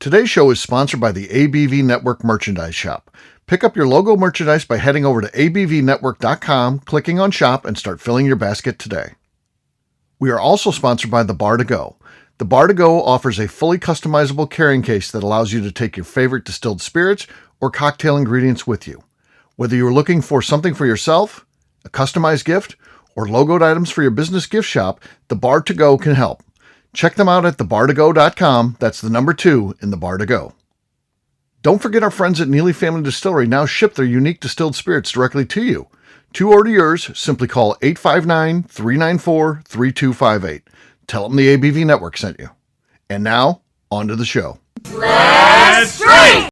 Today's show is sponsored by the ABV Network Merchandise Shop. Pick up your logo merchandise by heading over to abvnetwork.com, clicking on Shop, and start filling your basket today. We are also sponsored by the Bar to Go. The Bar to Go offers a fully customizable carrying case that allows you to take your favorite distilled spirits or cocktail ingredients with you. Whether you're looking for something for yourself, a customized gift, or logoed items for your business gift shop, the Bar to Go can help. Check them out at thebar2go.com. That's the number 2 in the Bar to Go. Don't forget our friends at Neely Family Distillery now ship their unique distilled spirits directly to you. To order yours, simply call 859-394-3258. Tell them the ABV Network sent you. And now, on to the show. Let's drink!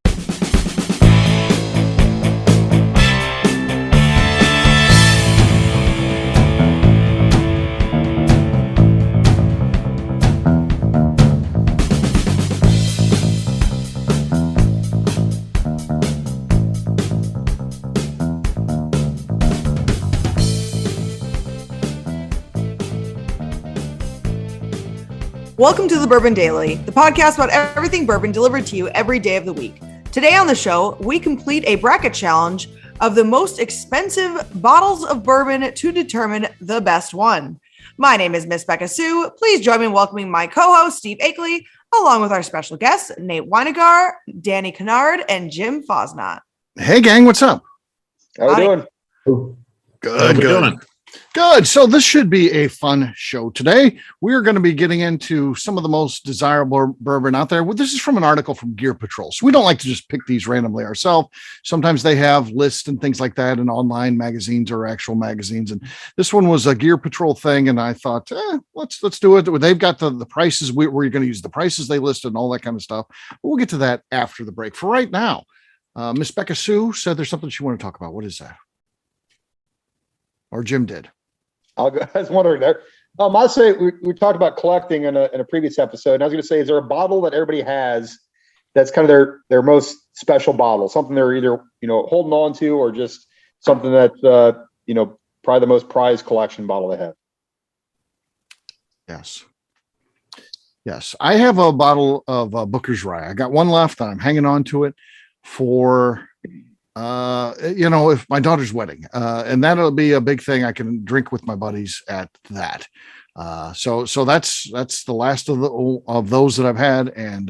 Welcome to the Bourbon Daily, the podcast about everything bourbon delivered to you every day of the week. Today on the show, we complete a bracket challenge of the most expensive bottles of bourbon to determine the best one. My name is Miss Beka Sue. Please join me in welcoming my co-host, Steve Akeley, along with our special guests, Nate Weinegar, Danny Kennard, and Jim Fosnot. Hey, gang, what's up? How we doing? Good. Good. So this should be a fun show today. We are going to be getting into some of the most desirable bourbon out there. Well, this is from an article from Gear Patrol. So we don't like to just pick these randomly ourselves. Sometimes they have lists and things like that in online magazines or actual magazines. And this one was a Gear Patrol thing. And I thought, let's do it. They've got the prices. We're going to use the prices they listed and all that kind of stuff. But we'll get to that after the break. For right now, Miss Beka Sue said there's something she wanted to talk about. What is that? Or Jim did. I was wondering there. I'll say we talked about collecting in a previous episode. And I was going to say, is there a bottle that everybody has that's kind of their most special bottle? Something they're either holding on to, or just something that's probably the most prized collection bottle they have. Yes. I have a bottle of Booker's Rye. I got one left, and I'm hanging on to it for. If my daughter's wedding, and that'll be a big thing. I can drink with my buddies at that. So that's the last of those that I've had. And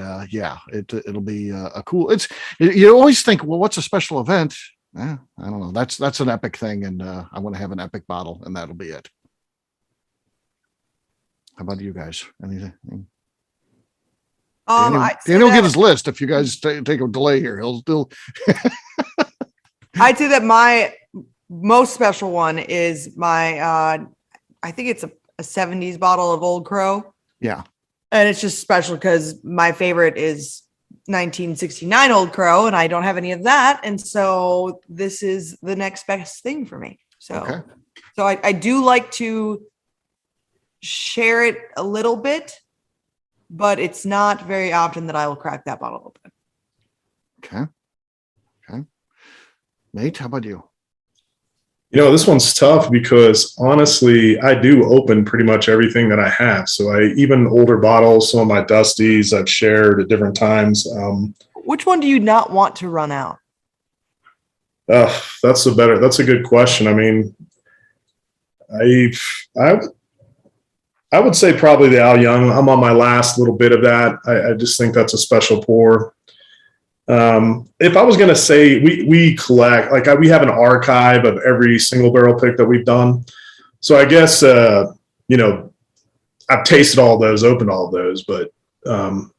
it'll be a cool, you always think, well, what's a special event? I don't know. That's an epic thing. And, I want to have an epic bottle, and that'll be it. How about you guys? Anything? Danny will get his list. If you guys take a delay here, he'll still. I'd say that my most special one is my, I think it's a 70s bottle of Old Crow. Yeah. And it's just special because my favorite is 1969 Old Crow, and I don't have any of that. And so this is the next best thing for me. So I do like to share it a little bit, but it's not very often that I will crack that bottle open. Okay. Nate, how about you? This one's tough because honestly, I do open pretty much everything that I have. So even older bottles, some of my Dusties I've shared at different times. Which one do you not want to run out? That's a good question. I mean, I would say probably the Al Young. I'm on my last little bit of that. I just think that's a special pour. If I was going to say we collect, we have an archive of every single barrel pick that we've done. So I guess, I've tasted all those, opened all those, but, out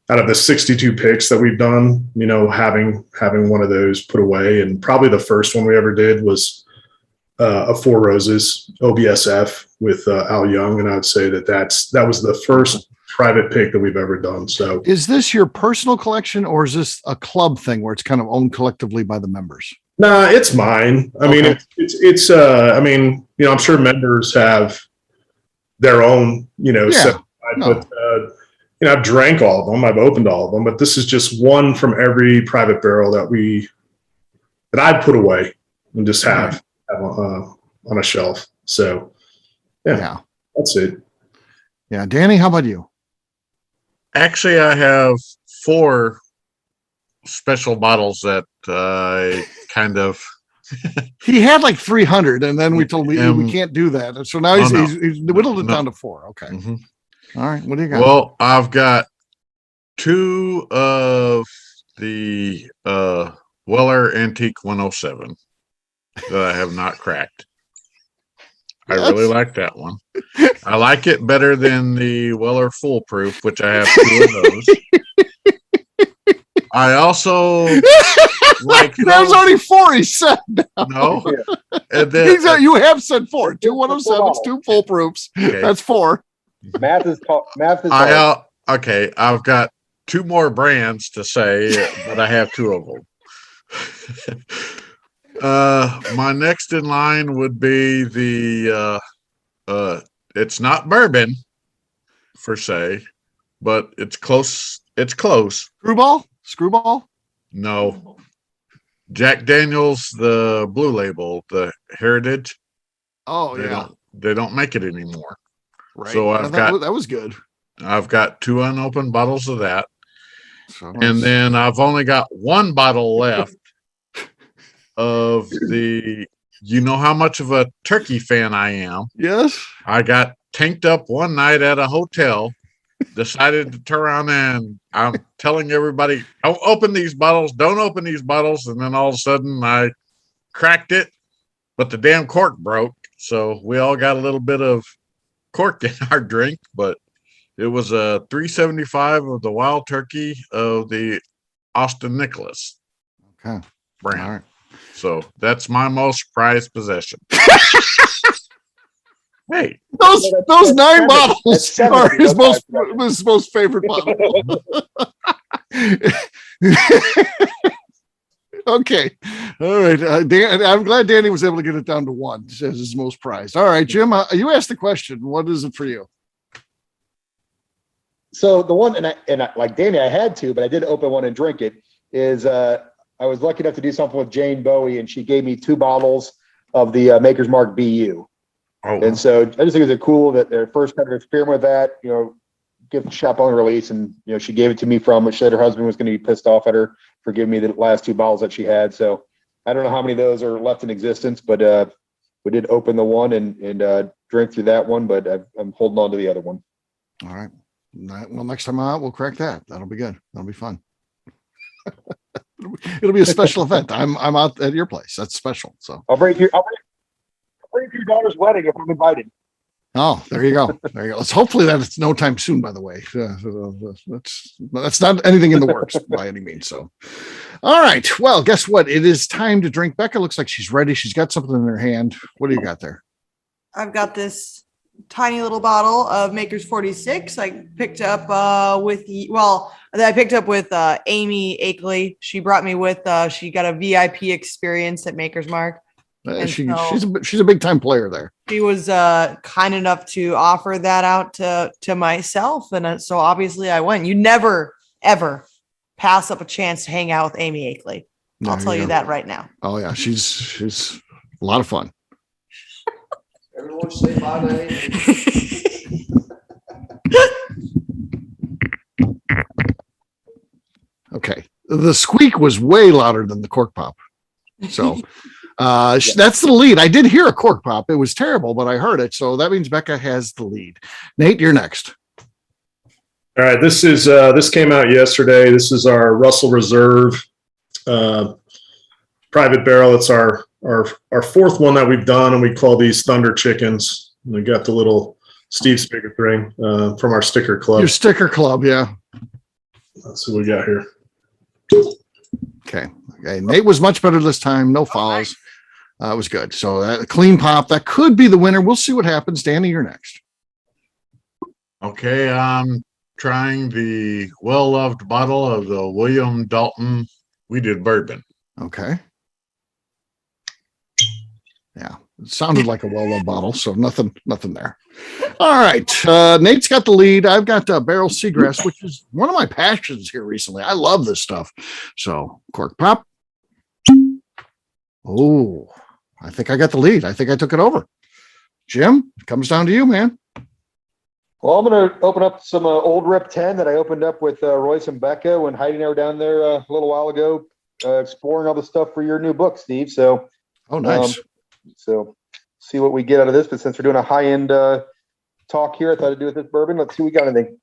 of the 62 picks that we've done, having one of those put away, and probably the first one we ever did was, a Four Roses OBSF with, Al Young. And I'd say that was the first private pick that we've ever done. So is this your personal collection, or is this a club thing where it's kind of owned collectively by the members? Nah, it's mine. I mean, I'm sure members have their own, but I've drank all of them. I've opened all of them, but this is just one from every private barrel that I put away and just have on a shelf. So yeah, that's it. Yeah. Danny, how about you? Actually, I have 4 special bottles that I kind of. He had like 300, and then we told him we can't do that. And so now he's whittled it down to 4. Okay. Mm-hmm. All right. What do you got? Well, I've got 2 of the Weller Antique 107 that I have not cracked. I really like that one. I like it better than the Weller Foolproof, which I have 2 of those. I also like there's only 4 he said. No. And then, you have said 4. 2 107s, 2 foolproofs. Okay. That's 4. Math is okay, I've got 2 more brands to say, but I have 2 of them. My next in line would be the it's not bourbon per se, but it's close. It's close. Screwball? No. Jack Daniels, the Blue Label, the Heritage. Oh, they don't make it anymore. Right. So that was good. I've got 2 unopened bottles of that. And then I've only got 1 bottle left of the, you know how much of a turkey fan I am. Yes. I got tanked up one night at a hotel, decided to turn around and I'm telling everybody, don't open these bottles. And then all of a sudden I cracked it, but the damn cork broke. So we all got a little bit of cork in our drink, but it was a 375 of the Wild Turkey of the Austin Nicholas brand. All right. So that's my most prized possession. Hey, those 9 bottles are his most favorite bottle. Okay. All right. I'm glad Danny was able to get it down to 1 as his most prized. All right, Jim, you asked the question. What is it for you? So the one, and I, like Danny, I had to, but I did open one and drink it, is I was lucky enough to do something with Jane Bowie, and she gave me 2 bottles of the Maker's Mark BU. Oh. And so I just think it's cool that their first kind of experiment with that, gift shop on release. And, she gave it to me she said her husband was going to be pissed off at her for giving me the last 2 bottles that she had. So I don't know how many of those are left in existence, but we did open the one and drink through that one, but I'm holding on to the other one. All right. Well, next time out, we'll crack that. That'll be good. That'll be fun. It'll be a special event. I'm out at your place. That's special. So I'll bring your daughter's wedding if I'm invited. Oh, there you go. Let's hopefully that it's no time soon, by the way. That's not anything in the works by any means. So, all right. Well, guess what? It is time to drink. Beka looks like she's ready. She's got something in her hand. What do you got there? I've got this tiny little bottle of Maker's 46. I picked up with Amy Akeley. She brought me with, she got a VIP experience at Maker's Mark. She's a big time player there. She was kind enough to offer that out to myself. And so obviously I went. You never, ever pass up a chance to hang out with Amy Akeley. I'll tell you that right now. Oh yeah. She's a lot of fun. Everyone say bye to Amy. Okay. The squeak was way louder than the cork pop. So that's the lead. I did hear a cork pop. It was terrible, but I heard it. So that means Beka has the lead. Nate, you're next. All right. This came out yesterday. This is our Russell Reserve private barrel. It's our 4th one that we've done, and we call these Thunder Chickens. And we got the little Steve Spigot ring from our sticker club. Your sticker club, yeah. That's what we got here. Okay. Nate was much better this time. No fouls. It was good. So that clean pop, that could be the winner. We'll see what happens. Danny, you're next. Okay. I'm trying the well-loved bottle of the William Dalton Wheated Bourbon. Okay. Yeah. It sounded like a well-loved bottle. So nothing there. All right. Nate's got the lead. I've got Barrel Seagrass, which is one of my passions here recently. I love this stuff. So cork pop. Oh, I think I got the lead. I think I took it over. Jim, it comes down to you, man. Well, I'm going to open up some old Rip 10 that I opened up with Royce and Beka when Heidi and I were down there a little while ago, exploring all the stuff for your new book, Steve. So, Oh, nice. So see what we get out of this. But since we're doing a high-end talk here, I thought I'd do with this bourbon. Let's see what we got anything.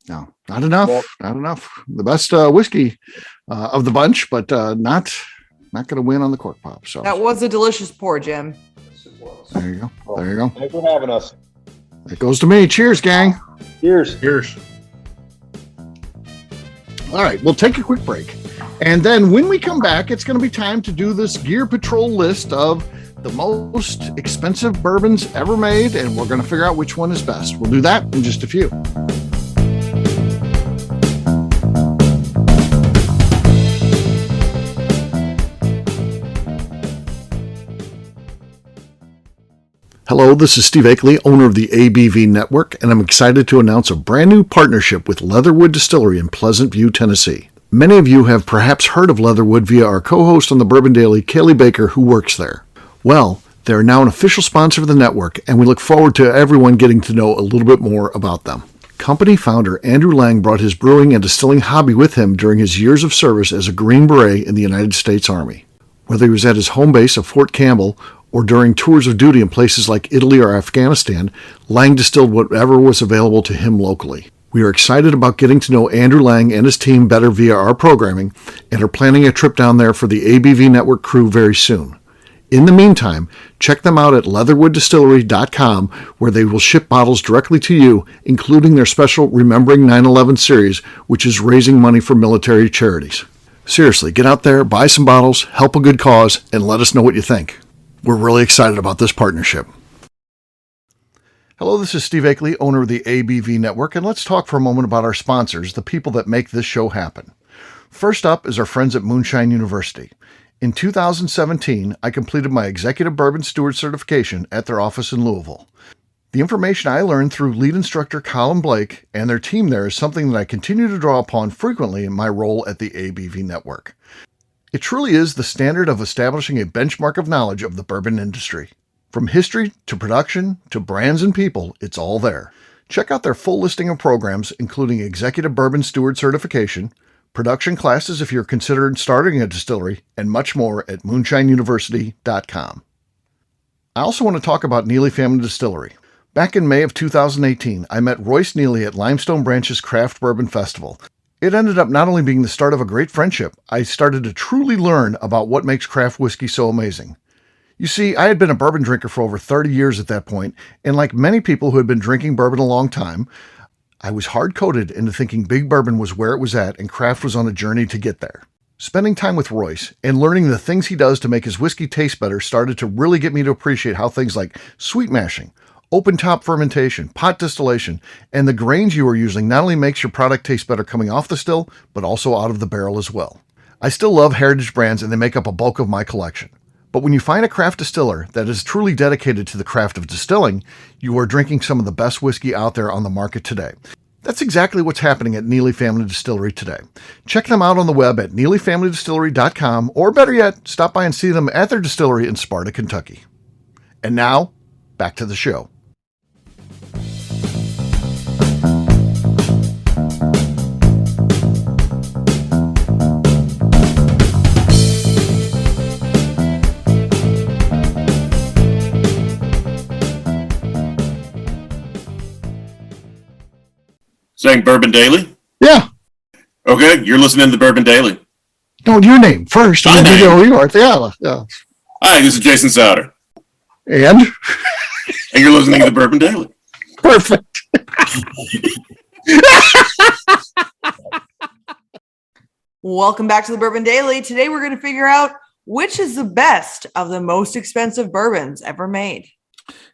No, not enough. Well, not enough. The best whiskey of the bunch, but not going to win on the cork pop. So That was a delicious pour, Jim. Yes, it was. there you go. well, There you go. Thanks for having us. It goes to me. Cheers, gang. Cheers. Cheers. All right, we'll take a quick break. And then when we come back, it's going to be time to do this Gear Patrol list of the most expensive bourbons ever made, and we're going to figure out which one is best. We'll do that in just a few. Hello, this is Steve Akeley, owner of the ABV Network, and I'm excited to announce a brand new partnership with Leatherwood Distillery in Pleasant View, Tennessee. Many of you have perhaps heard of Leatherwood via our co-host on the Bourbon Daily, Kaylee Baker, who works there. Well, they're now an official sponsor of the network, and we look forward to everyone getting to know a little bit more about them. Company founder Andrew Lang brought his brewing and distilling hobby with him during his years of service as a Green Beret in the United States Army. Whether he was at his home base of Fort Campbell or during tours of duty in places like Italy or Afghanistan, Lang distilled whatever was available to him locally. We are excited about getting to know Andrew Lang and his team better via our programming and are planning a trip down there for the ABV Network crew very soon. In the meantime, check them out at leatherwooddistillery.com, where they will ship bottles directly to you, including their special Remembering 9/11 series, which is raising money for military charities. Seriously, get out there, buy some bottles, help a good cause, and let us know what you think. We're really excited about this partnership. Hello, this is Steve Akeley, owner of the ABV Network, and let's talk for a moment about our sponsors, the people that make this show happen. First up is our friends at Moonshine University. In 2017, I completed my Executive Bourbon Steward certification at their office in Louisville. The information I learned through lead instructor Colin Blake and their team there is something that I continue to draw upon frequently in my role at the ABV Network. It truly is the standard of establishing a benchmark of knowledge of the bourbon industry. From history to production to brands and people, it's all there. Check out their full listing of programs, including Executive Bourbon Steward certification, production classes if you're considering starting a distillery, and much more at moonshineuniversity.com. I also want to talk about Neely Family Distillery. Back in May of 2018, I met Royce Neely at Limestone Branch's Craft Bourbon Festival. It ended up not only being the start of a great friendship, I started to truly learn about what makes craft whiskey so amazing. You see, I had been a bourbon drinker for over 30 years at that point, and like many people who had been drinking bourbon a long time, I was hard-coded into thinking big bourbon was where it was at and craft was on a journey to get there. Spending time with Royce and learning the things he does to make his whiskey taste better started to really get me to appreciate how things like sweet mashing, open top fermentation, pot distillation, and the grains you are using not only makes your product taste better coming off the still, but also out of the barrel as well. I still love heritage brands and they make up a bulk of my collection. But when you find a craft distiller that is truly dedicated to the craft of distilling, you are drinking some of the best whiskey out there on the market today. That's exactly what's happening at Neely Family Distillery today. Check them out on the web at neelyfamilydistillery.com, or better yet, stop by and see them at their distillery in Sparta, Kentucky. And now, back to the show. Saying Bourbon Daily? Yeah. Okay, you're listening to the Bourbon Daily. No, your name first. My name? Who you are. Yeah. Hi, this is Jason Souter, And? and you're listening to the Bourbon Daily. Perfect. Welcome back to the Bourbon Daily. Today we're going to figure out which is the best of the most expensive bourbons ever made.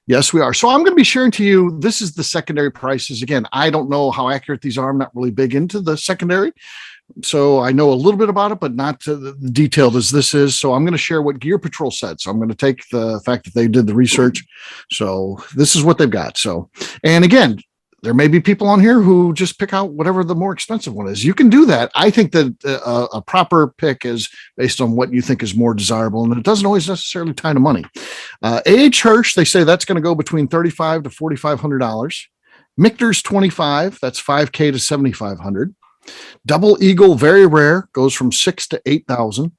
Yes, we are. So I'm going to be sharing to you, this is the secondary prices. Again, I don't know how accurate these are. I'm not really big into the secondary. So I know a little bit about it, but not the detailed as this is. So I'm going to share what Gear Patrol said. So I'm going to take the fact that they did the research. So this is what they've got. So, and again, there may be people on here who just pick out whatever the more expensive one is. You can do that. I think that a proper pick is based on what you think is more desirable, and it doesn't always necessarily tie to money. A.H. Hirsch, they say that's going to go between $3,500 to $4,500. Michter's 25, that's $5K to $7,500. Double Eagle Very Rare goes from $6,000 to $8,000.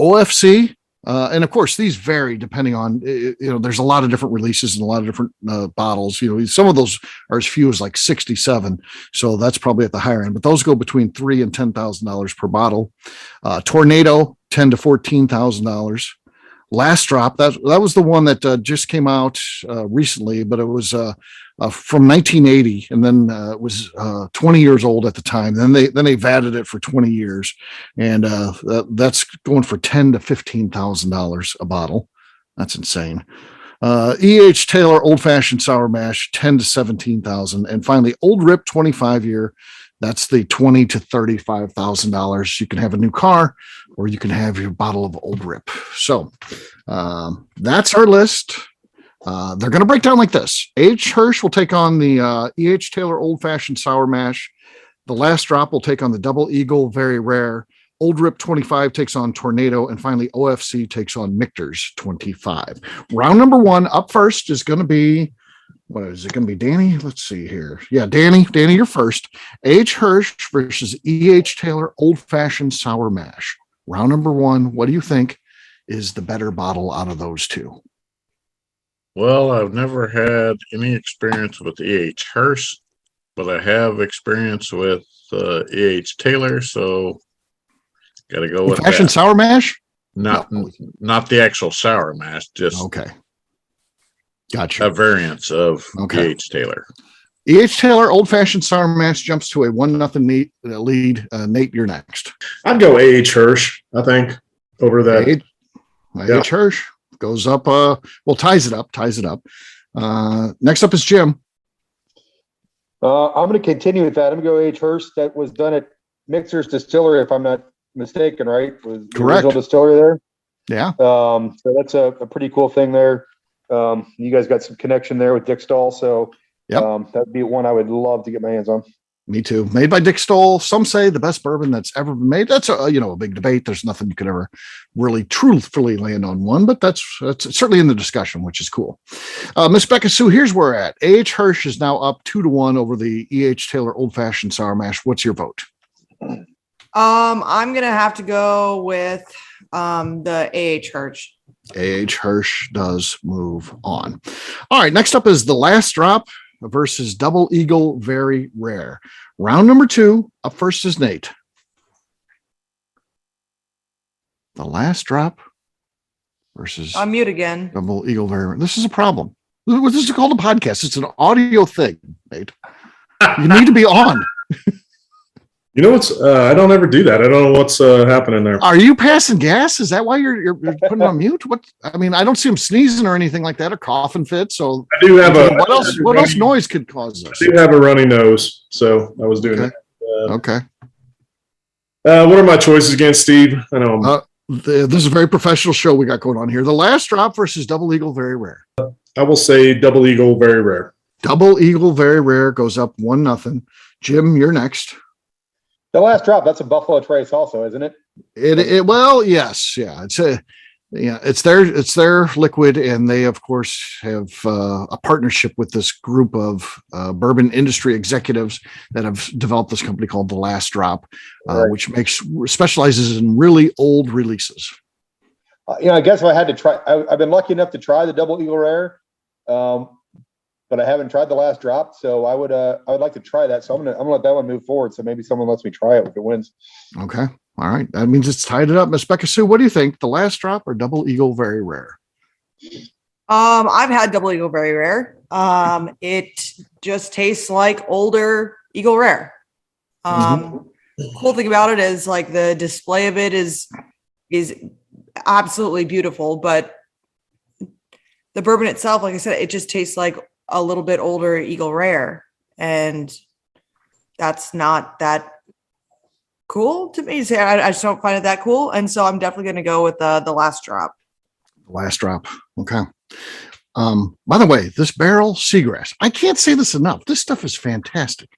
OFC, and of course, these vary depending on, there's a lot of different releases and a lot of different bottles. Some of those are as few as like 67. So that's probably at the higher end, but those go between $3,000 and $10,000 per bottle. Tornado, $10,000 to $14,000. Last Drop, that was the one that just came out recently, but it was from 1980, and then it was 20 years old at the time. Then they've added it for 20 years, and that's going for $10,000 to $15,000 a bottle. That's insane. E.H. Taylor Old Fashioned Sour Mash, $10,000 to $17,000, and finally Old Rip 25-year. That's the $20,000 to $35,000. You can have a new car, or you can have your bottle of Old Rip. So that's our list. They're going to break down like this. H. Hirsch will take on the E.H. Taylor Old Fashioned Sour Mash. The Last Drop will take on the Double Eagle Very Rare. Old Rip 25 takes on Tornado. And finally, OFC takes on Michter's 25. Round number one up first is going to be, what is it going to be, Danny? Let's see here. Yeah, Danny, you're first. H. Hirsch versus E.H. Taylor Old Fashioned Sour Mash. Round number one, what do you think is the better bottle out of those two? Well, I've never had any experience with E.H. Hirsch, but I have experience with E.H. Taylor, so got to go with Fashioned that. Sour Mash? Not the actual sour mash, just okay. Gotcha. a variance of E.H. Taylor. E.H. Taylor Old Fashioned Sour Mash jumps to a 1-0 lead. Nate, you're next. I'd go A.H. Hirsch, I think, over that. A.H. Hirsch goes up, ties it up. Next up is Jim. I'm going to continue with that. I'm going to go A.H. Hirsch. That was done at Mixer's Distillery, if I'm not mistaken, right? Was the correct. Original distillery there? Yeah. So that's a pretty cool thing there. You guys got some connection there with Dick Stoll, so that'd be one I would love to get my hands on. Me too. Made by Dick Stoll. Some say the best bourbon that's ever been made. That's a big debate. There's nothing you could ever really truthfully land on one, but that's certainly in the discussion, which is cool. Miss Beka Sue, here's where we're at. A.H. Hirsch is now up 2-1 over the E.H. Taylor Old Fashioned Sour Mash. What's your vote? I'm gonna have to go with the A.H. Hirsch. A.H. Hirsch does move on. All right, next up is The Last Drop versus Double Eagle Very Rare. Round number 2. Up first is Nate. The Last Drop versus I'm mute again. Double Eagle Very Rare. This is a problem. This is called a podcast. It's an audio thing, Nate. You need to be on. You know what's? I don't ever do that. I don't know what's happening there. Are you passing gas? Is that why you're putting on mute? What? I mean, I don't see him sneezing or anything like that, or coughing fit. So I do have a. What else noise could cause this? I do have a runny nose, so I was doing it. Okay. What are my choices again, Steve? I know. This is a very professional show we got going on here. The Last Drop versus Double Eagle Very Rare. I will say Double Eagle Very Rare. Double Eagle Very Rare goes up 1-0. Jim, you're next. The Last Drop, that's a Buffalo Trace also, isn't it? Well, yes. Yeah. It's their liquid, and they of course have a partnership with this group of bourbon industry executives that have developed this company called The Last Drop, which specializes in really old releases. I guess if I had to try, I've been lucky enough to try the Double Eagle Rare, but I haven't tried The Last Drop, so I would like to try that. So I'm gonna let that one move forward. So maybe someone lets me try it if it wins. Okay, all right. That means it's tied it up. Miss Beka Sue, what do you think? The Last Drop or Double Eagle Very Rare? I've had Double Eagle Very Rare. It just tastes like older Eagle Rare. Cool thing about it is like the display of it is absolutely beautiful, but the bourbon itself, like I said, it just tastes like a little bit older Eagle Rare, and that's not that cool to me. So I just don't find it that cool, and so I'm definitely going to go with the Last Drop. The Last Drop. Okay. By the way, this barrel seagrass, I can't say this enough. This stuff is fantastic.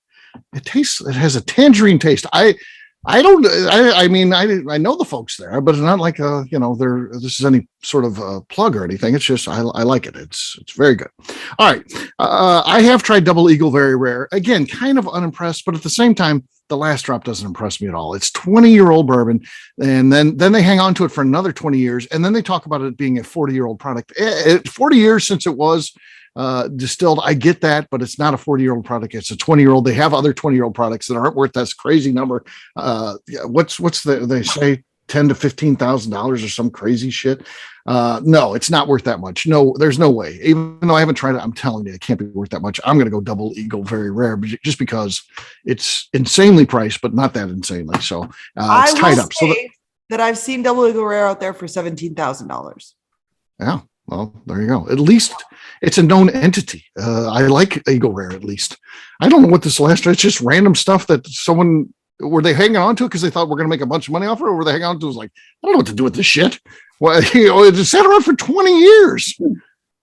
It has a tangerine taste. I mean, I know the folks there, but it's not like this is any sort of plug or anything. It's just, I like it. It's very good. All right. I have tried Double Eagle Very Rare. Again, kind of unimpressed, but at the same time, the last drop doesn't impress me at all. It's 20-year-old bourbon, and then they hang on to it for another 20 years, and then they talk about it being a 40-year-old product. 40 years since it was distilled, I get that, but it's not a 40-year-old product. It's a 20-year-old. They have other 20-year-old products that aren't worth that crazy number. They say $10,000 to $15,000 or some crazy shit. No, it's not worth that much. No, there's no way. Even though I haven't tried it, I'm telling you, it can't be worth that much. I'm going to go Double Eagle Very Rare, just because it's insanely priced, but not that insanely. So it's tied up. So that I've seen Double Eagle Rare out there for $17,000. Yeah. Well, there you go. At least it's a known entity. I like Eagle Rare, at least. I don't know what this last, it's just random stuff that were they hanging on to it because they thought we're going to make a bunch of money off it, or were they hanging on to it was like, I don't know what to do with this shit. Well, it sat around for 20 years.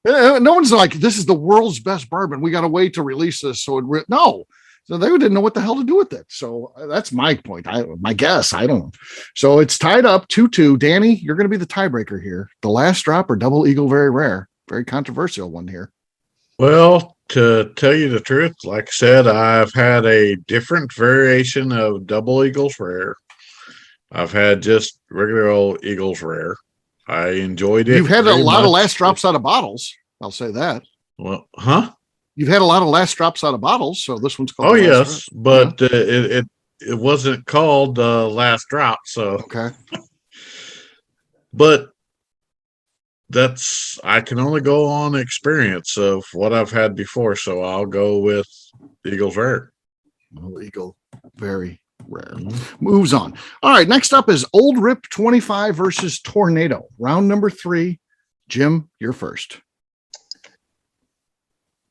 No one's like, this is the world's best bourbon. We got to wait to release this. No. So they didn't know what the hell to do with it. So that's my point. My guess. I don't know. So it's tied up 2-2. Danny, you're going to be the tiebreaker here. The last drop or Double Eagle Very Rare? Very controversial one here. Well, to tell you the truth, like I said, I've had a different variation of Double Eagles Rare. I've had just regular old Eagles Rare. I enjoyed it. You've had a lot of last drops out of bottles. I'll say that. Well, huh? You've had a lot of last drops out of bottles, so this one's called. Oh yes, but it wasn't called last drop. So okay, but I can only go on experience of what I've had before. So I'll go with Eagles Rare. Well, Eagle Very Rare. Moves on. All right, next up is Old Rip 25 versus Tornado. Round number 3. Jim, you're first.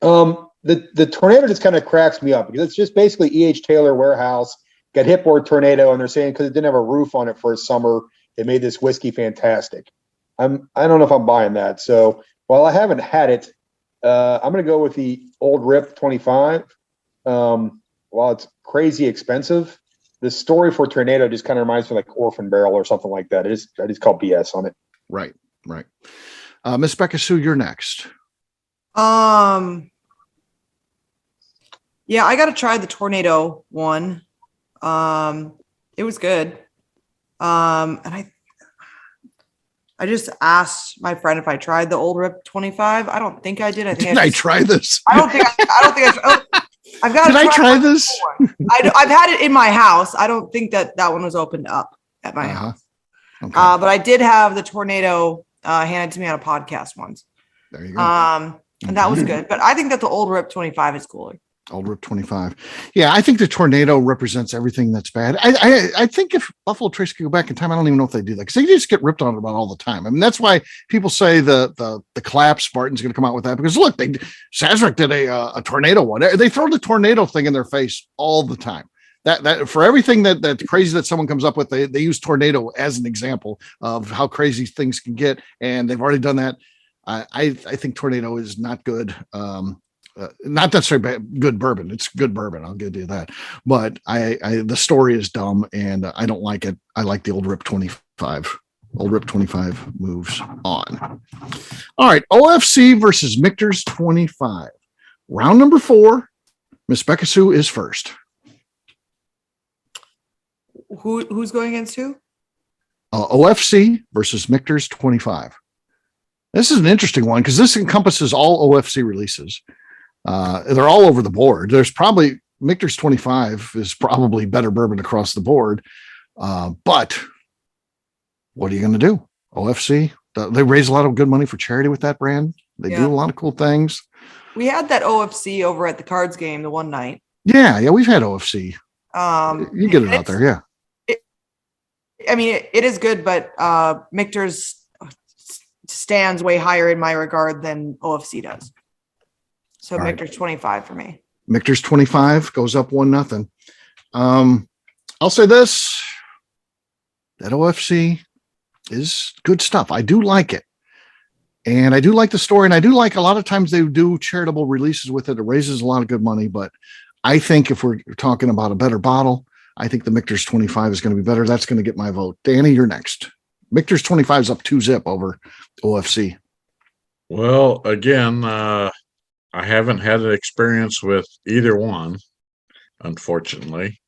The Tornado just kind of cracks me up because it's just basically E.H. Taylor warehouse, got hit by a tornado, and they're saying because it didn't have a roof on it for a summer, it made this whiskey fantastic. I don't know if I'm buying that. So while I haven't had it, I'm going to go with the Old Rip 25. While it's crazy expensive, the story for Tornado just kind of reminds me like Orphan Barrel or something like that. I just call BS on it. Right. Miss Beka Sue, you're next. Yeah, I got to try the Tornado one. It was good. And I just asked my friend if I tried the Old Rip 25. I don't think I did. I try this? I don't think I've got. Did I try this? I've had it in my house. I don't think that one was opened up at my house. Okay. But I did have the Tornado handed to me on a podcast once. There you go. And that was good. But I think that the Old Rip 25 is cooler. Old Rip 25. Yeah, I think the Tornado represents everything that's bad. I think if Buffalo Trace could go back in time, I don't even know if they do that because they just get ripped on about all the time. I mean, that's why people say the Clap Spartan's going to come out with that because look, Sazerac did a Tornado one. They throw the Tornado thing in their face all the time. That for everything that's crazy that someone comes up with, they use Tornado as an example of how crazy things can get, and they've already done that. I think Tornado is not good. Not necessarily good bourbon. It's good bourbon. I'll give you that. But the story is dumb and I don't like it. I like the Old Rip 25. Old Rip 25 moves on. All right. OFC versus Michter's 25. Round number 4. Miss Beka Sue is first. Who's going against who? OFC versus Michter's 25. This is an interesting one because this encompasses all OFC releases. They're all over the board. There's probably Michter's 25 is probably better bourbon across the board. But what are you going to do? OFC, they raise a lot of good money for charity with that brand. They do a lot of cool things. We had that OFC over at the Cards game the one night. Yeah, we've had OFC. You get it out there, yeah. It is good, but Michter's stands way higher in my regard than OFC does. So all Michter's 25 for me. Michter's 25 goes up 1-0. I'll say this: that OFC is good stuff. I do like it. And I do like the story, and I do like a lot of times they do charitable releases with it. It raises a lot of good money, but I think if we're talking about a better bottle, I think the Michter's 25 is going to be better. That's going to get my vote. Danny, you're next. Michter's 25 is up 2-zip over OFC. Well, again, I haven't had an experience with either one, unfortunately.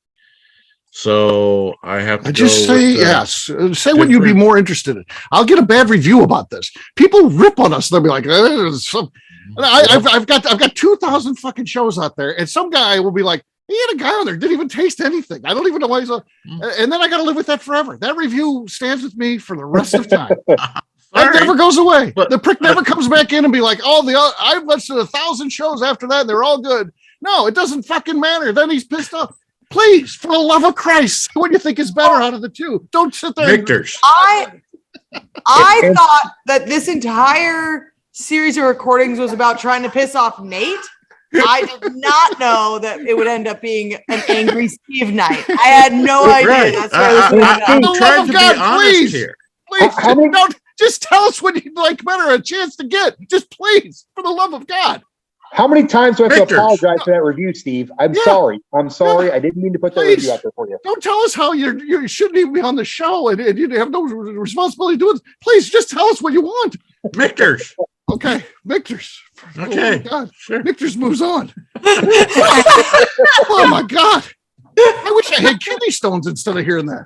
So I have to Just go say with, yes. Say what you'd be more interested in. I'll get a bad review about this. People rip on us. They'll be like, I've got 2,000 fucking shows out there, and some guy will be like, he had a guy on there didn't even taste anything. I don't even know why he's on. And then I got to live with that forever. That review stands with me for the rest of time. That never goes away. The prick never comes back in and be like, I've listened to 1,000 shows after that, and they're all good. No, it doesn't fucking matter. Then he's pissed off. Please, for the love of Christ, what do you think is better out of the two? Don't sit there. Michter's. I thought that this entire series of recordings was about trying to piss off Nate. I did not know that it would end up being an angry Steve night. I had no idea. Right. That's where this would end up. I'm trying to be honest here. Please, don't just tell us what you'd like better a chance to get. Just please, for the love of God. How many times do I have to Michter's. apologize for that review, Steve? I'm sorry. I'm sorry. I didn't mean to put that review out there for you. Don't tell us how you shouldn't even be on the show and you have no responsibility to do it. Please just tell us what you want. Michter's. Okay, Michter's. Okay. Oh my God. Sure. Michter's moves on. Oh my God. I wish I had kidney stones instead of hearing that.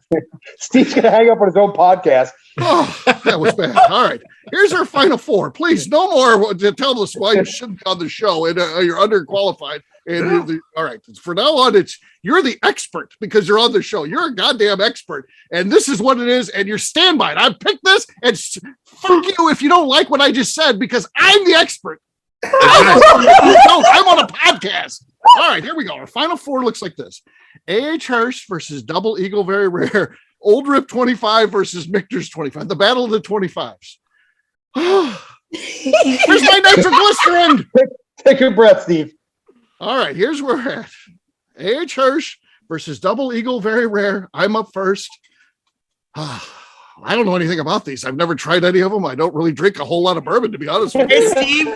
Steve's going to hang up on his own podcast. Oh, that was bad. All right. Here's our final four. Please, no more to tell us why you shouldn't be on the show and you're underqualified. And all right. For now on, you're the expert because you're on the show. You're a goddamn expert. And this is what it is. And you're stand by it. I picked this and fuck you if you don't like what I just said because I'm the expert. I'm on a podcast. All right, here we go. Our final four looks like this. A.H. Hirsch versus Double Eagle Very Rare. Old Rip 25 versus Michter's 25. The battle of the 25s. Here's my nitroglycerin. Take a breath, Steve. All right, here's where we're at. A.H. Hirsch versus Double Eagle Very Rare. I'm up first. I don't know anything about these. I've never tried any of them. I don't really drink a whole lot of bourbon, to be honest with you. Hey, Steve.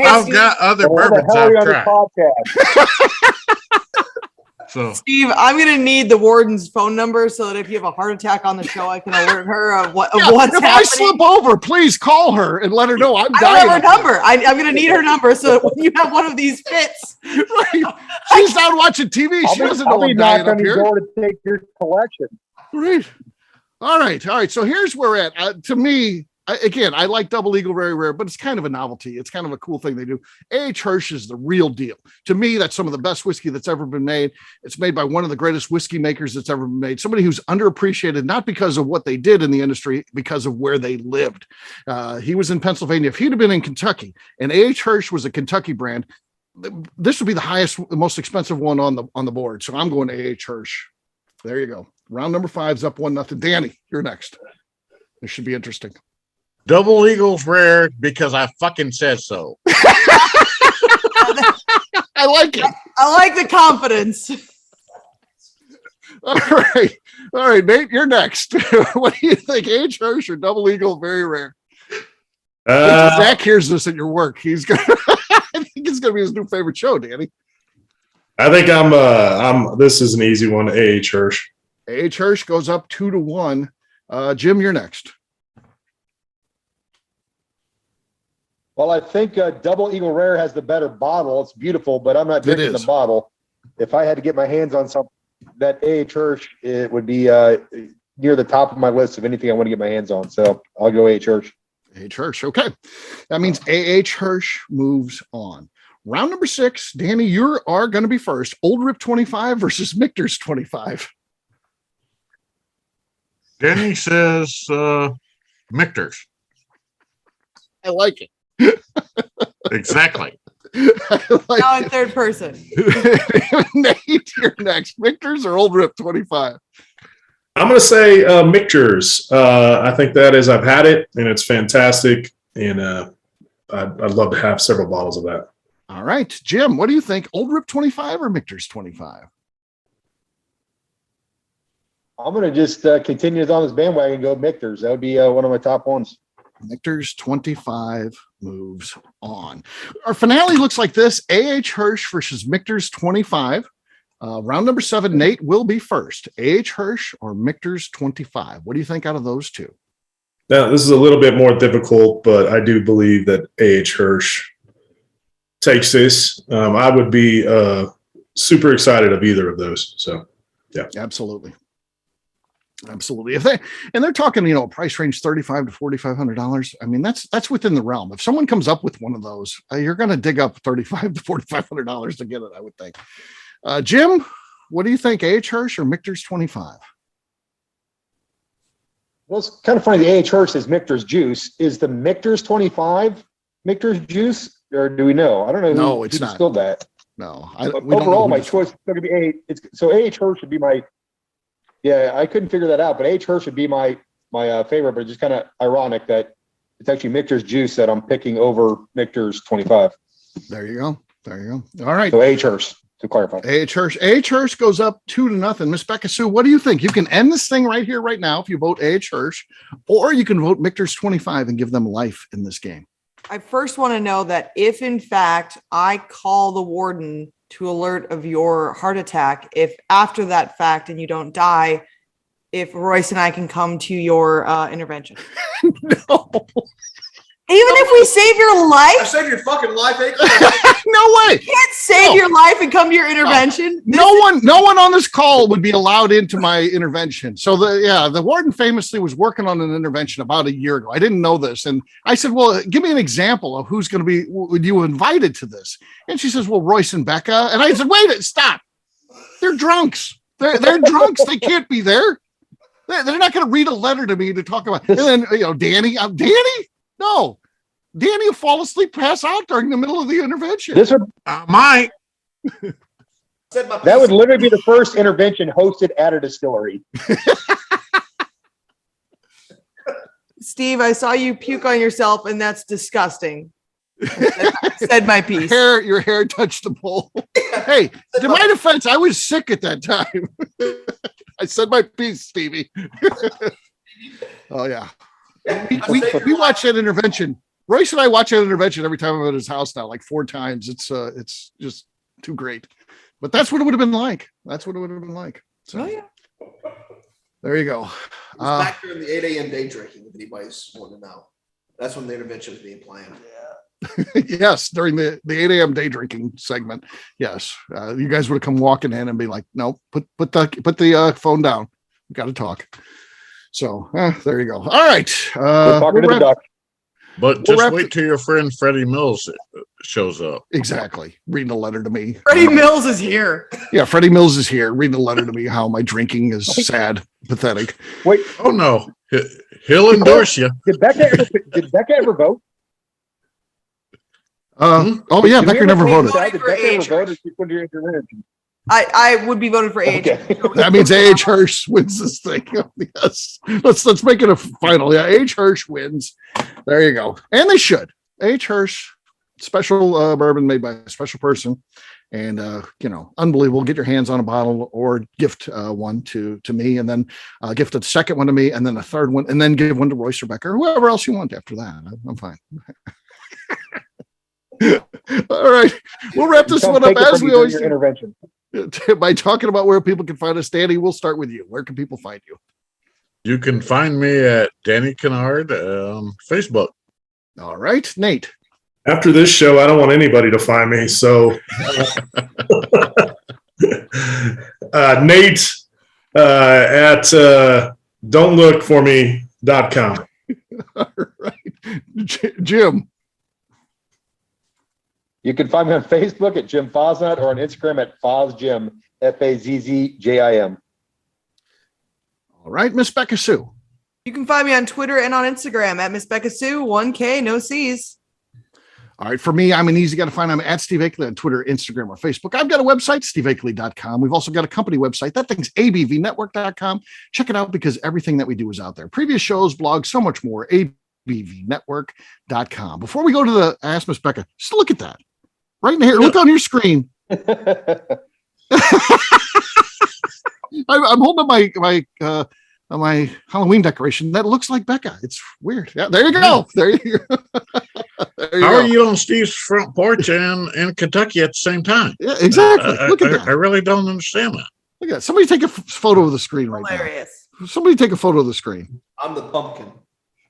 I've got other bourbons I've tried. So Steve, I'm going to need the warden's phone number so that if you have a heart attack on the show, I can alert her of what's happening. I slip over, please call her and let her know I'm dying. I don't have her number. I'm going to need her number so that when you have one of these fits. Right. She's down watching TV. She doesn't know I'm dying up here. Door to take your collection. Right. All right. So here's where we're at. To me, I like Double Eagle Very Rare, but it's kind of a novelty. It's kind of a cool thing they do. A.H. Hirsch is the real deal. To me, that's some of the best whiskey that's ever been made. It's made by one of the greatest whiskey makers that's ever been made. Somebody who's underappreciated, not because of what they did in the industry, because of where they lived. He was in Pennsylvania. If he'd have been in Kentucky and A.H. Hirsch was a Kentucky brand, this would be the most expensive one on the board. So I'm going to A.H. Hirsch. There you go. Round number 5's up 1-0. Danny, you're next. This should be interesting. Double Eagle's rare because I fucking said so. I like it. I like the confidence. All right, Nate, you're next. What do you think? A.H. Hirsch or Double Eagle Very Rare? Zach hears this at your work. He's gonna. I think it's gonna be his new favorite show, Danny. I think I'm. This is an easy one. A.H. Hirsch. A.H. Hirsch goes up 2-1. Jim, you're next. Well, I think Double Eagle Rare has the better bottle. It's beautiful, but I'm not drinking the bottle. If I had to get my hands on something that A.H. Hirsch, it would be near the top of my list of anything I want to get my hands on. So I'll go A.H. Hirsch. A.H. Hirsch. Okay. That means A.H. Hirsch moves on. Round number 6, Danny, you are going to be first. Old Rip 25 versus Michter's 25. Danny says Michter's. I like it. Exactly. Now in third person. Nate, you're next. Michter's or Old Rip 25? I'm going to say Michter's. I think that is, I've had it and it's fantastic. And I'd love to have several bottles of that. All right. Jim, what do you think? Old Rip 25 or Michter's 25? I'm going to just continue on this bandwagon and go Michter's. That would be one of my top ones. Michter's 25 moves on. Our finale looks like this: A.H. Hirsch versus Michter's 25. Round number 7, Nate will be first. A.H. Hirsch or Michter's 25? What do you think out of those two? Now, this is a little bit more difficult, but I do believe that A.H. Hirsch takes this. I would be super excited of either of those. So, yeah. Absolutely. If they're talking, price range $3,500 to $4,500. I mean, that's within the realm. If someone comes up with one of those, you're going to dig up $3,500 to $4,500 to get it, I would think. Jim, what do you think? A.H. Hirsch or Michter's 25? Well, it's kind of funny. The A.H. Hirsch is Michter's juice. Is the Michter's 25 Michter's juice, or do we know? I don't know. No, it's not. Distilled that. No. Overall, my choice is going to be A.H. So A.H. Hirsch would be my. Yeah, I couldn't figure that out, but A.H. Hirsch would be my favorite. But it's just kind of ironic that it's actually Michter's juice that I'm picking over Michter's 25. There you go. All right. So A.H. Hirsch, to clarify. A.H. Hirsch goes up 2-0. Miss Beka Sue, what do you think? You can end this thing right here, right now, if you vote A.H. Hirsch, or you can vote Michter's 25 and give them life in this game. I first want to know that if, in fact, I call the warden to alert of your heart attack, if after that fact and you don't die, if Royce and I can come to your intervention. No. Even if we save your life? I saved your fucking life, eh? No way. You can't save your life and come to your intervention. No one on this call would be allowed into my intervention. So the warden famously was working on an intervention about a year ago. I didn't know this. And I said, well, give me an example of who's going to be, would you invited to this? And she says, well, Royce and Beka. And I said, wait, stop. They're drunks. They're drunks. They can't be there. They're not going to read a letter to me to talk about. And then, Danny, no. Danny will fall asleep, pass out during the middle of the intervention. This would Mike. that would literally be the first intervention hosted at a distillery. Steve, I saw you puke on yourself, and that's disgusting. I said my piece. Your hair touched the bowl. Hey, to my defense, I was sick at that time. I said my piece, Stevie. Oh yeah, we watch that intervention. Royce and I watch that intervention every time I'm at his house now, like 4 times. It's just too great. But that's what it would have been like. So, Oh yeah. there you go. It was back during the 8 a.m. day drinking, if anybody's wanting to know. That's when the intervention was being planned. Yes, during the 8 a.m. day drinking segment. Yes, you guys would have come walking in and be like, "No, put the phone down. We got to talk." So there you go. All right, We're talking to the duck. But just wait till your friend Freddie Mills shows up. Exactly, reading a letter to me. Freddie Mills is here. Yeah, Freddie Mills is here, reading a letter to me. How my drinking is sad, pathetic. Wait, Oh no, he'll endorse you. did Beka ever vote? Oh yeah, Did we Becker ever never vote voted. inside? Did For Beka ever age. vote, or she put her into intervention? I would be voting for age. Okay. That means A.H. Hirsch wins this thing. Yes, let's make it a final. Yeah, A.H. Hirsch wins. There you go, and they should. A.H. Hirsch, special bourbon made by a special person, and unbelievable. Get your hands on a bottle or gift one to me, and then gift a second one to me, and then a third one, and then give one to Royce or Becker, or whoever else you want after that. I'm fine. All right, we'll wrap this one up as we always do. Intervention. By talking about where people can find us. Danny, we'll start with you. Where can people find you? You can find me at Danny Kennard on Facebook. All right, Nate. After this show, I don't want anybody to find me. So, Nate at don'tlookforme.com. All right, Jim. You can find me on Facebook at Jim Fosnut or on Instagram at FozJim, FAZZJIM. All right, Miss Beka Sue. You can find me on Twitter and on Instagram at Miss Beka Sue, 1K, no C's. All right, for me, I'm an easy guy to find. I'm at Steve Akeley on Twitter, Instagram, or Facebook. I've got a website, steveakeley.com. We've also got a company website. That thing's abvnetwork.com. Check it out because everything that we do is out there. Previous shows, blogs, so much more, abvnetwork.com. Before we go to the Ask Miss Beka, just look at that. Right in here. Look on your screen. I'm holding up my my Halloween decoration that looks like Beka. It's weird. Yeah, there you go. There you go. How are you on Steve's front porch and in Kentucky at the same time? Yeah, exactly. Look at that. I really don't understand that. Look at that. Somebody take a photo of the screen right Hilarious. now. Somebody take a photo of the screen. I'm the pumpkin.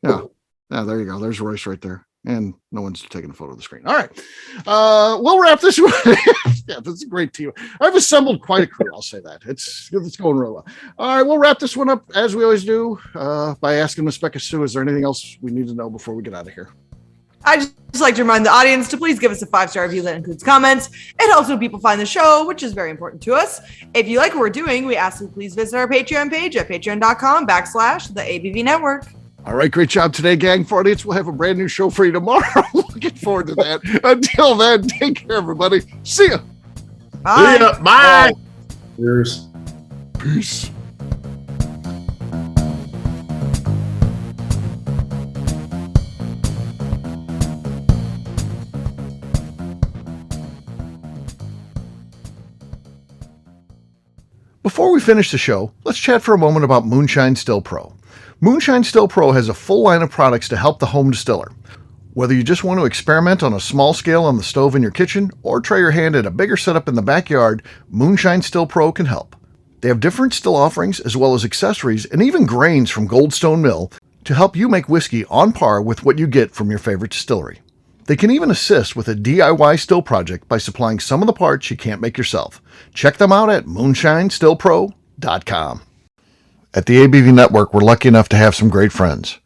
Yeah. Yeah, there you go. There's Royce right there. And no one's taking a photo of the screen. All right. We'll wrap this way. Yeah, that's a great team. I've assembled quite a crew. I'll say that. It's going real well. All right. We'll wrap this one up as we always do by asking Miss Beka Sue, is there anything else we need to know before we get out of here? I just like to remind the audience to please give us a 5-star review that includes comments. It helps when people find the show, which is very important to us. If you like what we're doing, we ask you please visit our Patreon page at patreon.com/the ABV Network. All right, great job today, gang. For audience, we'll have a brand new show for you tomorrow. Looking forward to that. Until then, take care, everybody. See ya. Bye. See ya. Bye. Cheers. Peace. Before we finish the show, let's chat for a moment about Moonshine Still Pro. Moonshine Still Pro has a full line of products to help the home distiller. Whether you just want to experiment on a small scale on the stove in your kitchen or try your hand at a bigger setup in the backyard, Moonshine Still Pro can help. They have different still offerings as well as accessories and even grains from Goldstone Mill to help you make whiskey on par with what you get from your favorite distillery. They can even assist with a DIY still project by supplying some of the parts you can't make yourself. Check them out at moonshinestillpro.com. At the ABV Network, we're lucky enough to have some great friends.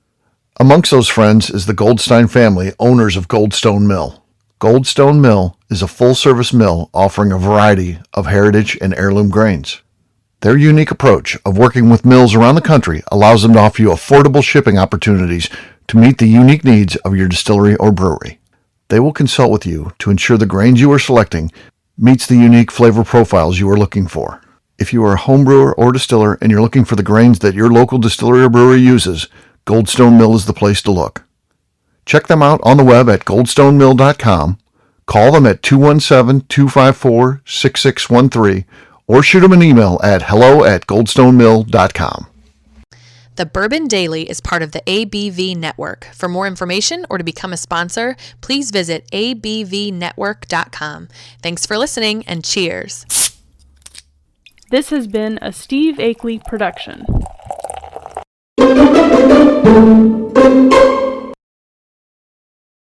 Amongst those friends is the Goldstein family, owners of Goldstone Mill. Goldstone Mill is a full-service mill offering a variety of heritage and heirloom grains. Their unique approach of working with mills around the country allows them to offer you affordable shipping opportunities to meet the unique needs of your distillery or brewery. They will consult with you to ensure the grains you are selecting meets the unique flavor profiles you are looking for. If you are a home brewer or distiller and you're looking for the grains that your local distillery or brewery uses, Goldstone Mill is the place to look. Check them out on the web at goldstonemill.com, call them at 217-254-6613, or shoot them an email at hello@goldstonemill.com. The Bourbon Daily is part of the ABV Network. For more information or to become a sponsor, please visit abvnetwork.com. Thanks for listening and cheers. This has been a Steve Akeley production.